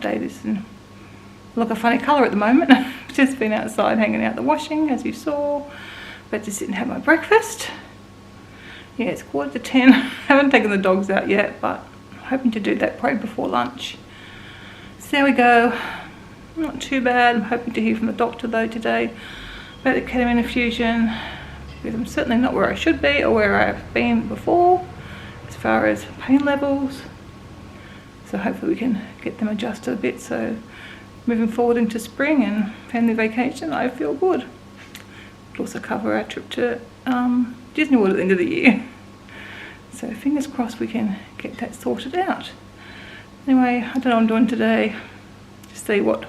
day. This look a funny colour at the moment. Just been outside hanging out the washing, as you saw. About to sit and have my breakfast. Yeah, it's 10:15. Haven't taken the dogs out yet, but I'm hoping to do that probably before lunch. So there we go. Not too bad. I'm hoping to hear from the doctor though today about the ketamine infusion, because I'm certainly not where I should be or where I've been before as far as pain levels. So hopefully we can get them adjusted a bit, so moving forward into spring and family vacation I feel good. It'll also cover our trip to Disney World at the end of the year. So fingers crossed we can get that sorted out. Anyway, I don't know what I'm doing today. Just see what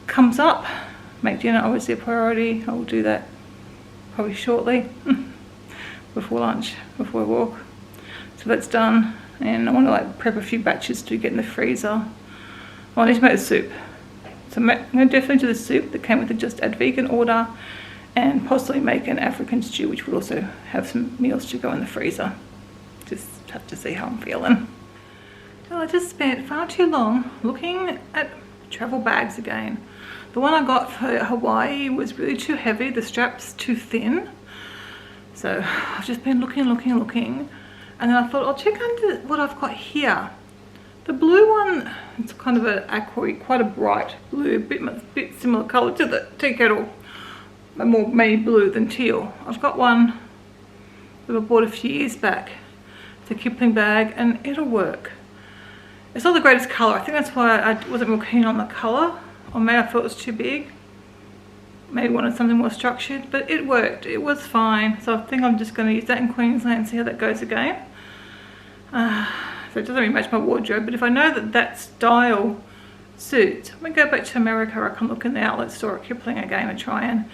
comes up. Make dinner obviously a priority. I will do that probably shortly before lunch, before I walk. So that's done, and I want to like prep a few batches to get in the freezer. I need to make the soup. So I'm going to definitely do the soup that came with the Just Add Vegan order, and possibly make an African stew, which would also have some meals to go in the freezer. Just have to see how I'm feeling. Well, I just spent far too long looking at travel bags again. The one I got for Hawaii was really too heavy, the strap's too thin. So I've just been looking, and then I thought I'll check under what I've got here. The blue one, it's kind of an aqua, quite a bright blue, bit similar colour to the tea kettle, but more maybe blue than teal. I've got one that I bought a few years back. It's a Kipling bag, and it'll work. It's not the greatest colour. I think that's why I wasn't real keen on the colour, or maybe I thought it was too big. Maybe wanted something more structured, but it worked. It was fine. So I think I'm just going to use that in Queensland and see how that goes again. So it doesn't really match my wardrobe, but if I know that that style suits, I'm going to go back to America. I can look in the outlet store at Kipling again and try and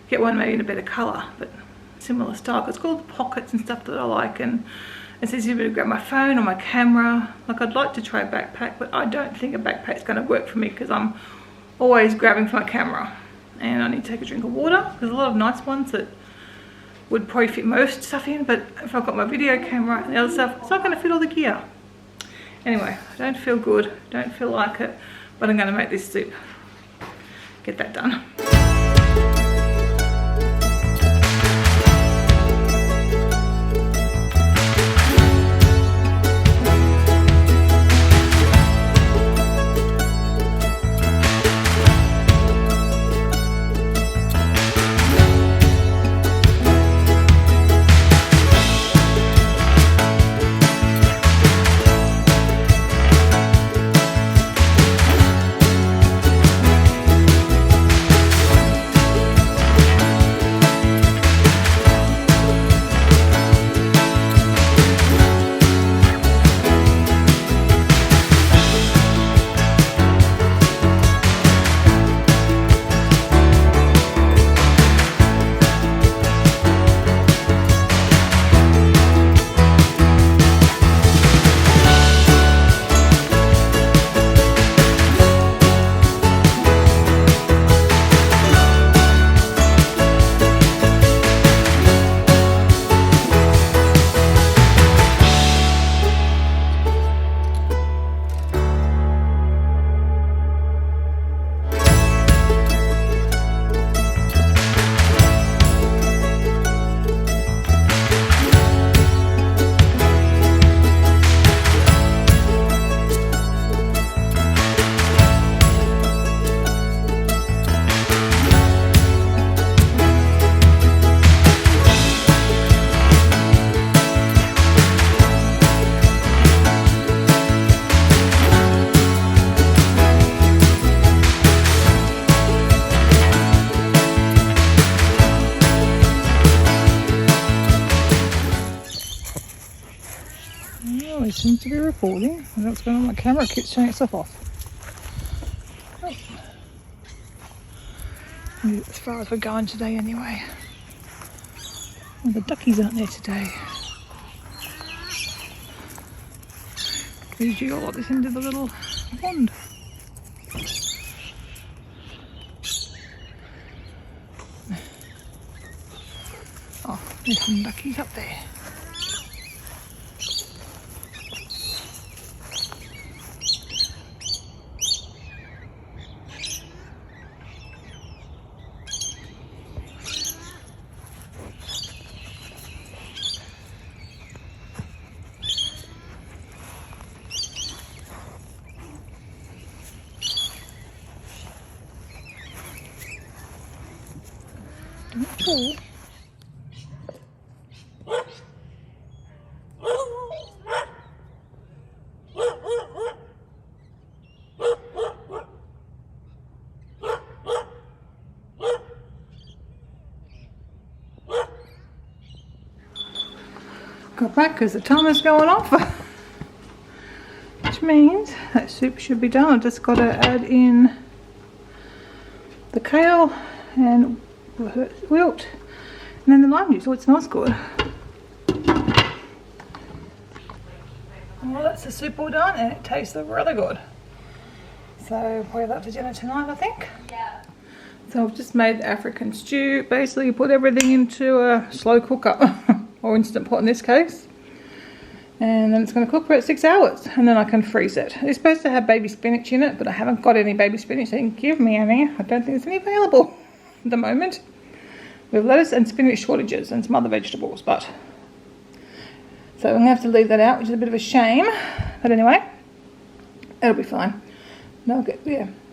get one maybe in a better colour, but similar style. It's got all the pockets and stuff that I like, and it's easy to grab my phone or my camera. Like, I'd like to try a backpack, but I don't think a backpack's going to work for me because I'm always grabbing for my camera. And I need to take a drink of water. There's a lot of nice ones that would probably fit most stuff in, but if I've got my video camera and the other stuff, it's not going to fit all the gear. Anyway, I don't feel good, don't feel like it, but I'm going to make this soup. Get that done. It seems to be recording. I don't know what's going on. My camera keeps turning itself off. Oh. As far as we're going today anyway. Well, the duckies aren't there today. Usually I'll lock this into the little pond. Oh, there's some duckies up there. Okay. Got back because the timer's going off, which means that soup should be done. I've just got to add in the kale and wilt and then the lime juice. Oh, it smells good. Well, that's the soup all done and it tastes really good. So we'll have that for dinner tonight, I think. Yeah. So I've just made African stew. Basically, you put everything into a slow cooker. Or instant pot in this case, and then it's going to cook for about 6 hours, and then I can freeze it. It's supposed to have baby spinach in it, but I haven't got any baby spinach. They didn't give me any. I don't think there's any available at the moment. We have lettuce and spinach shortages and some other vegetables, but so I'm going to have to leave that out, which is a bit of a shame, but anyway, it'll be fine. No,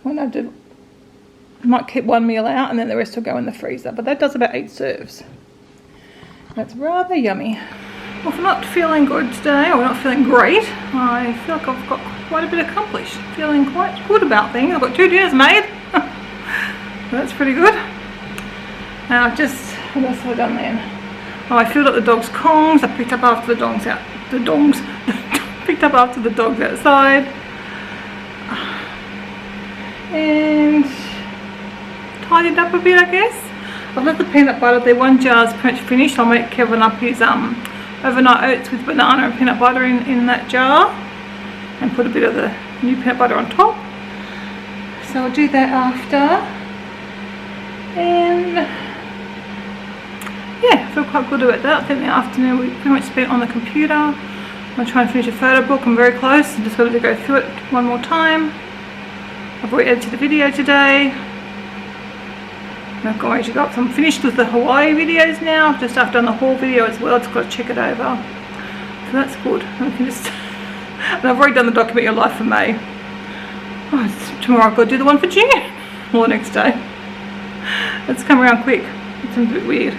when I do, I might keep one meal out and then the rest will go in the freezer, but that does about 8 serves. That's rather yummy. Well, if I'm not feeling good today, or not feeling great, I feel like I've got quite a bit accomplished. Feeling quite good about things. I've got 2 dinners made. So that's pretty good. Now I've just, what else have I done then? Oh, I filled up the dogs' kongs. I picked up after the dogs out. Picked up after the dogs outside. And tidied up a bit, I guess. I've left the peanut butter there. 1 jar's pretty much finished. I'll make Kevin up his overnight oats with banana and peanut butter in that jar, and put a bit of the new peanut butter on top. So I'll do that after. And yeah, I feel quite good about that. I think the afternoon we pretty much spent on the computer. I'm going to try and finish a photo book. I'm very close. I'm just got to go through it one more time. I've already edited the video today. I've got ready to go up. So I'm finished with the Hawaii videos now. Just after done the haul video as well. Just got to check it over. So that's good. And we can just and I've already done the document your life for May. Oh, tomorrow I've got to do the one for June. Or the next day. It's come around quick. It's a bit weird.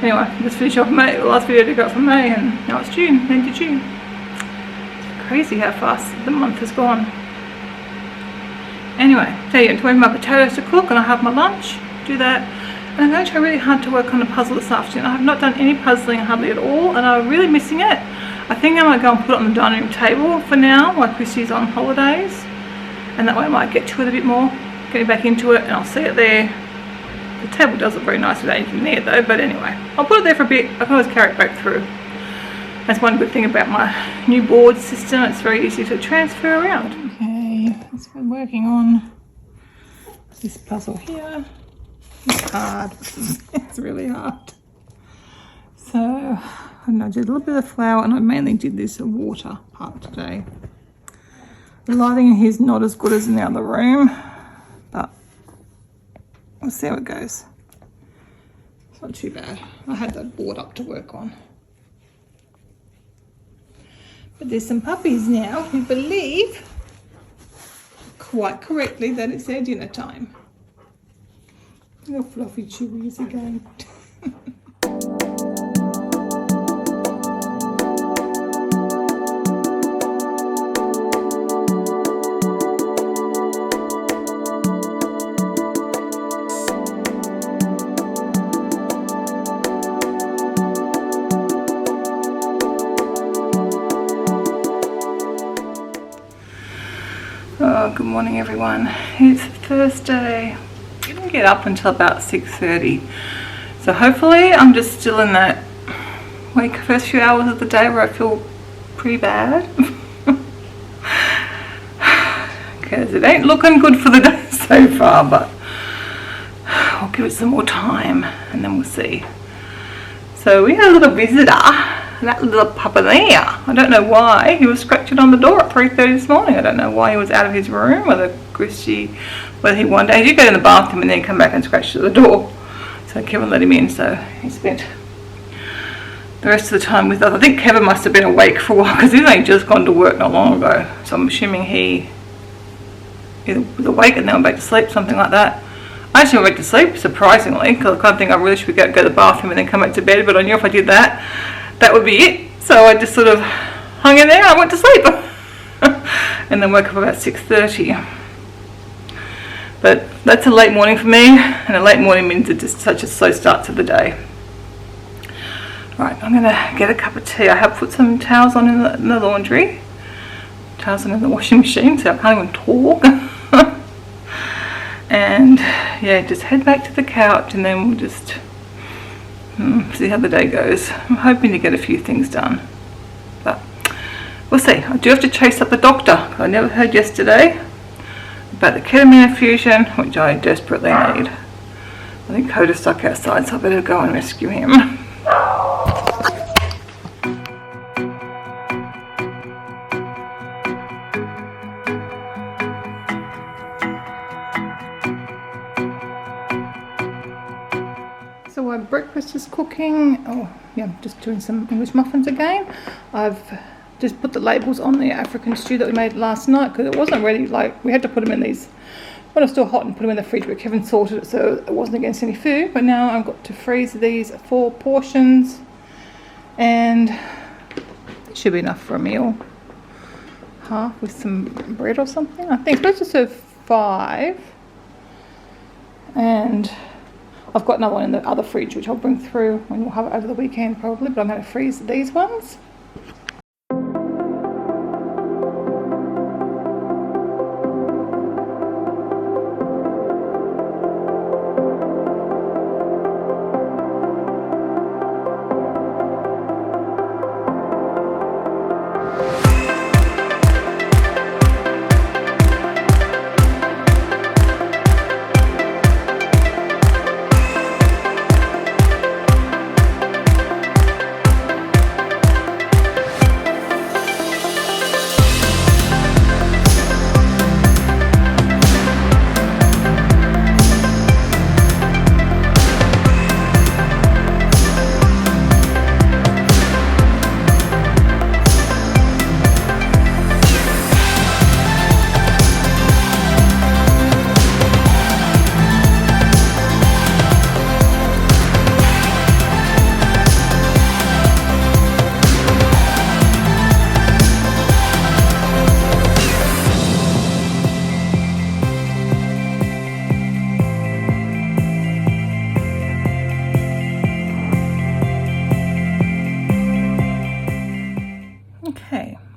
Anyway, just finish off May. The last video I got for May, and now it's June. End of June. It's crazy how fast the month has gone. Anyway, tell you, I'm waiting for my potatoes to cook, and I have my lunch. Do that, and I'm going to try really hard to work on a puzzle this afternoon. I have not done any puzzling hardly at all, and I'm really missing it. I think I might go and put it on the dining room table for now while Christy's on holidays, and that way I might get to it a bit more, getting back into it, and I'll see it there. The table does look very nice without anything there though, but anyway, I'll put it there for a bit. I can always carry it back through. That's one good thing about my new board system. It's very easy to transfer around. Okay, let's go working on this puzzle here. It's hard. It's really hard. So, I don't know, I did a little bit of flour, and I mainly did this water part today. The lighting in here is not as good as in the other room, but we'll see how it goes. It's not too bad. I had that board up to work on. But there's some puppies now who believe, quite correctly, that it's their dinner time. Little fluffy chewies again. Oh, good morning everyone. It's Thursday. I didn't get up until about 6:30, so hopefully I'm just still in that first few hours of the day where I feel pretty bad, because it ain't looking good for the day so far, but I'll give it some more time and then we'll see. So we had a little visitor, that little pupper there. I don't know why he was scratching on the door at 3:30 this morning. I don't know why he was out of his room, whether he one day he did go in the bathroom and then come back and scratch at the door. So Kevin let him in, so he spent the rest of the time with us. I think Kevin must have been awake for a while because he's only just gone to work not long ago. So I'm assuming he either was awake and then went back to sleep, something like that. I actually went to sleep, surprisingly, because I kind of think I really should go to the bathroom and then come back to bed, but I knew if I did that, that would be it. So I just sort of hung in there, I went to sleep. And then woke up about 6:30. But that's a late morning for me, and a late morning means it's just such a slow start to the day. Right, I'm going to get a cup of tea. I have put some towels on in the laundry. Towels on in the washing machine, so I can't even talk. And yeah, just head back to the couch and then we'll just see how the day goes. I'm hoping to get a few things done, but we'll see. I do have to chase up the doctor. I never heard yesterday about the ketamine infusion, which I desperately need. I think Coda's stuck outside, so I better go and rescue him. So my breakfast is cooking. Oh yeah, I'm just doing some English muffins again. I've just put the labels on the African stew that we made last night because it wasn't ready. Like, we had to put them in these when it was still hot and put them in the fridge, but Kevin sorted it so it wasn't against any food. But now I've got to freeze these 4 portions, and it should be enough for a meal. Half with some bread or something. I think it's supposed to serve 5, and I've got another one in the other fridge which I'll bring through when we'll have it over the weekend probably, but I'm going to freeze these ones.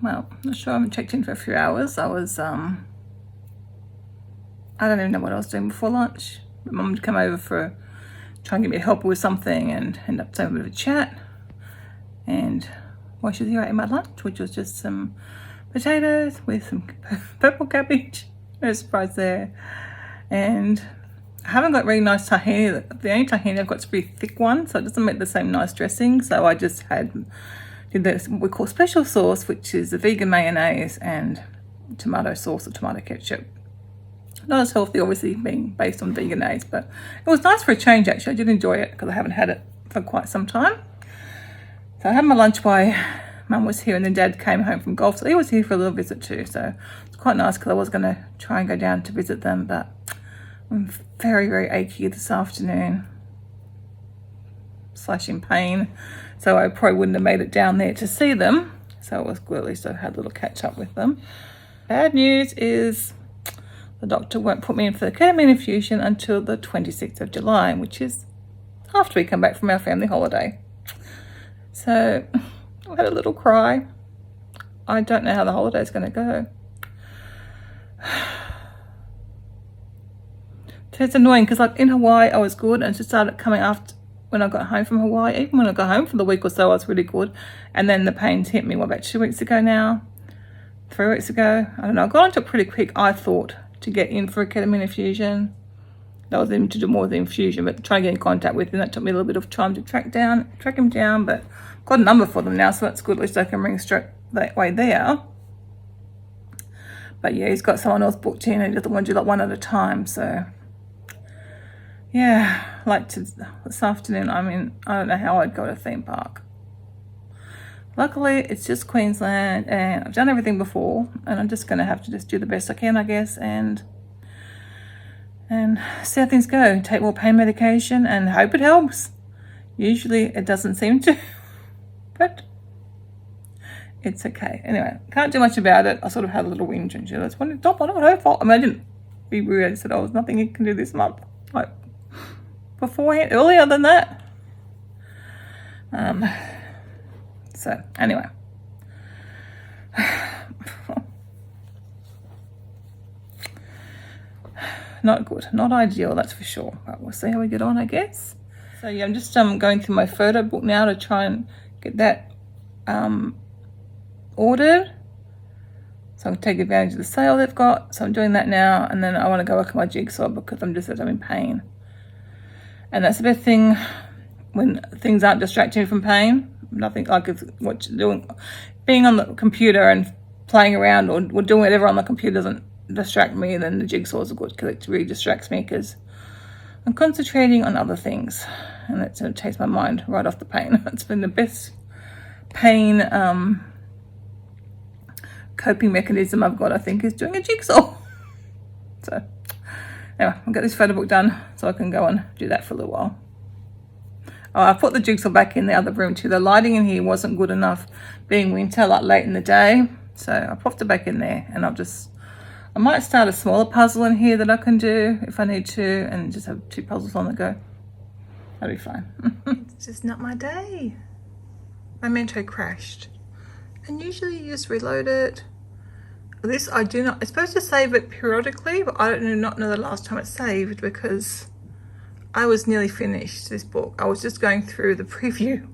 Well, not sure. I haven't checked in for a few hours. I was, I don't even know what I was doing before lunch. My mum would come over for try and get me help with something and end up having a bit of a chat. And while she was here, I ate my lunch, which was just some potatoes with some purple cabbage. No surprise there. And I haven't got really nice tahini. The only tahini I've got is a pretty thick one, so it doesn't make the same nice dressing. So I just did this, what we call special sauce, which is a vegan mayonnaise and tomato sauce or tomato ketchup. Not as healthy, obviously, being based on veganese, but it was nice for a change, actually. I did enjoy it because I haven't had it for quite some time. So I had my lunch while Mum was here, and then Dad came home from golf, so he was here for a little visit too. So it's quite nice because I was going to try and go down to visit them, but I'm very, very achy this afternoon, / in pain. So I probably wouldn't have made it down there to see them. So it was good, at least I had a little catch up with them. Bad news is the doctor won't put me in for the ketamine infusion until the 26th of July, which is after we come back from our family holiday. So I had a little cry. I don't know how the holiday's going to go. So it's annoying because, like, in Hawaii I was good, and it just started coming after when I got home from Hawaii. Even when I got home for the week or so, I was really good, and then the pains hit me, about 2 weeks ago now, 3 weeks ago, I don't know. I got into it pretty quick, I thought, to get in for a ketamine infusion. That was even to do more with the infusion, but trying to get in contact with him, that took me a little bit of time to track him down, but I've got a number for them now, so that's good. At least I can ring straight that way there. But yeah, he's got someone else booked in, and he doesn't want to do like one at a time, so yeah, this afternoon, I don't know how I'd go to a theme park. Luckily, it's just Queensland, and I've done everything before, and I'm just going to have to just do the best I can, I guess, and and see how things go. Take more pain medication and hope it helps. Usually it doesn't seem to, but it's okay. Anyway, can't do much about it. I sort of had a little whinge and she was wanting to stop. I don't know her fault. I mean, I didn't be rude. I just said, oh, there's nothing you can do this month. Like beforehand, earlier than that. So anyway. Not good, not ideal, that's for sure, but we'll see how we get on, I guess. So yeah, I'm just going through my photo book now to try and get that ordered, so I can take advantage of the sale they've got. So I'm doing that now, and then I want to go work on my jigsaw because I'm in pain, and that's the best thing when things aren't distracting me from pain. Nothing like if what you're doing, being on the computer and playing around or doing whatever on the computer doesn't distract me, then the jigsaws are good because it really distracts me because I'm concentrating on other things, and it sort of takes my mind right off the pain. It's been the best pain coping mechanism I've got, I think, is doing a jigsaw. So anyway, I'll get this photo book done so I can go and do that for a little while. Oh, I put the jigsaw back in the other room too. The lighting in here wasn't good enough, being winter, like late in the day. So I popped it back in there, and I might start a smaller puzzle in here that I can do if I need to, and just have 2 puzzles on the go. That'll be fine. It's just not my day. My Mento crashed, and usually you just reload it. This I do not. It's supposed to save it periodically, but I don't know the last time it saved because I was nearly finished this book. I was just going through the preview.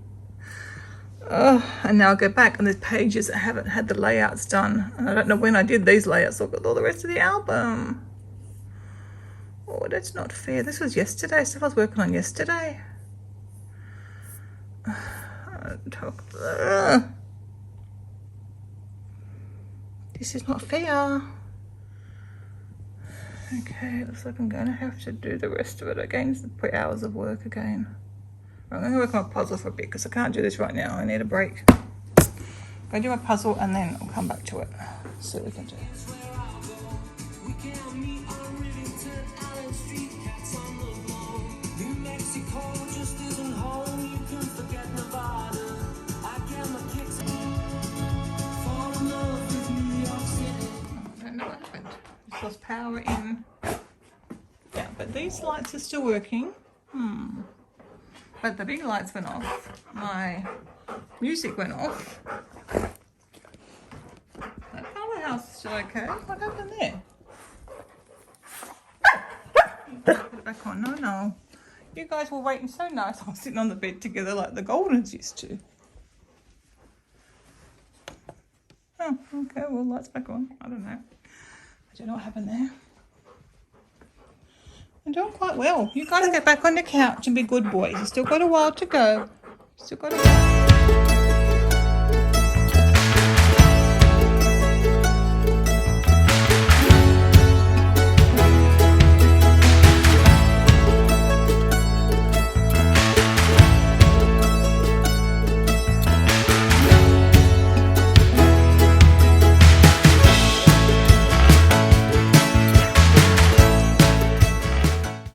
And now I'll go back, and there's pages that haven't had the layouts done. And I don't know when I did these layouts. I've got all the rest of the album. Oh, that's not fair. This was yesterday. Stuff I was working on yesterday. This is not fair. Okay, looks like I'm going to have to do the rest of it again. It's 3 hours of work again. I'm going to work on my puzzle for a bit because I can't do this right now. I need a break. I'm going to do my puzzle and then I'll come back to it. See what we can do. I don't know what happened. Just lost power in. Yeah, but these lights are still working. But the big lights went off. My music went off. That powerhouse is still okay. What happened there? Put it back on. No. You guys were waiting so nice. I was sitting on the bed together like the Goldens used to. Oh, okay. Well, lights back on. I don't know. I don't know what happened there. I'm doing quite well. You guys get back on the couch and be good boys. You still got a while to go. Still got a while.